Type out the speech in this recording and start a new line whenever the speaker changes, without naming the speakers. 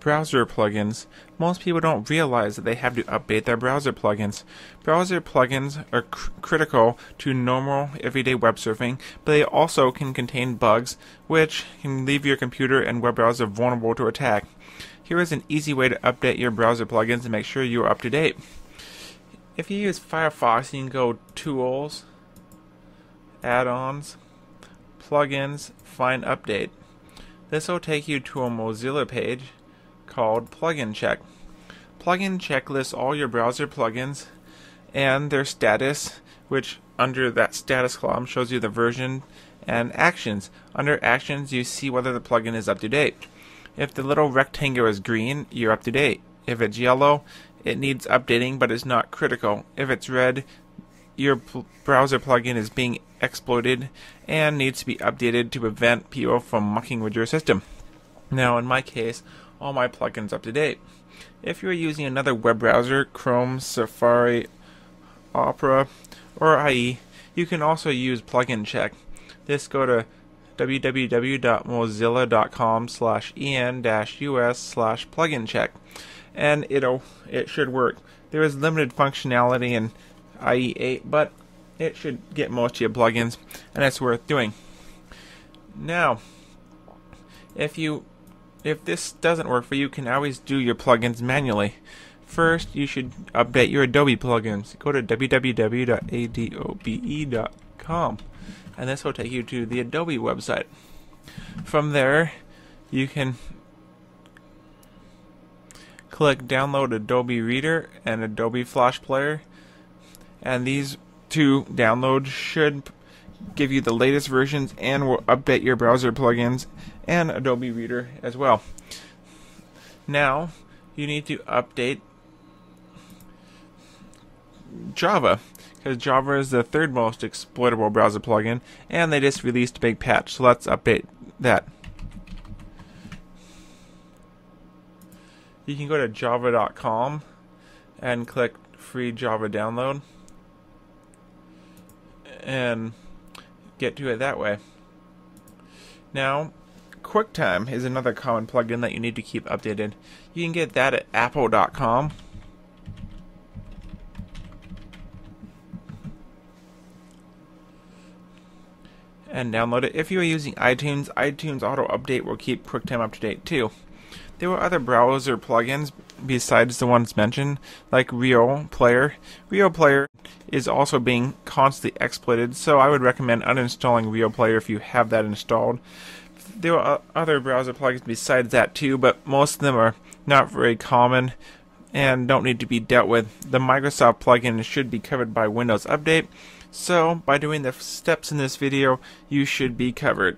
Browser plugins. Most people don't realize that they have to update their browser plugins. Browser plugins are critical to normal everyday web surfing, but they also can contain bugs which can leave your computer and web browser vulnerable to attack. Here is an easy way to update your browser plugins and make sure you are up to date. If you use Firefox, you can go Tools, Add-ons, Plugins, Find Update. This will take you to a Mozilla page called Plugin Check. Plugin Check lists all your browser plugins and their status, which under that status column shows you the version and actions. Under actions, you see whether the plugin is up to date. If the little rectangle is green, you're up to date. If it's yellow, it needs updating but is not critical. If it's red, your browser plugin is being exploited and needs to be updated to prevent people from mucking with your system. Now, in my case, all my plugins up to date. If you're using another web browser, Chrome, Safari, Opera, or IE, you can also use Plugin Check. Just go to www.mozilla.com/en-us/plugincheck and it should work. There is limited functionality in IE 8, but it should get most of your plugins, and it's worth doing. Now, if this doesn't work for you, you can always do your plugins manually. First, you should update your Adobe plugins. Go to www.adobe.com, and this will take you to the Adobe website. From there, you can click Download Adobe Reader and Adobe Flash Player, and these two downloads should give you the latest versions and will update your browser plugins and Adobe Reader as well. Now, you need to update Java, because Java is the third most exploitable browser plugin, and they just released a big patch, so let's update that. You can go to java.com and click Free Java Download and get to it that way. Now, QuickTime is another common plugin that you need to keep updated. You can get that at apple.com. And download it. If you are using iTunes, iTunes Auto Update will keep QuickTime up to date too. There were other browser plugins besides the ones mentioned, like Real Player. Real Player is also being constantly exploited, so I would recommend uninstalling Real Player if you have that installed. There are other browser plugins besides that too, but most of them are not very common and don't need to be dealt with. The Microsoft plugin should be covered by Windows Update, so by doing the steps in this video, you should be covered.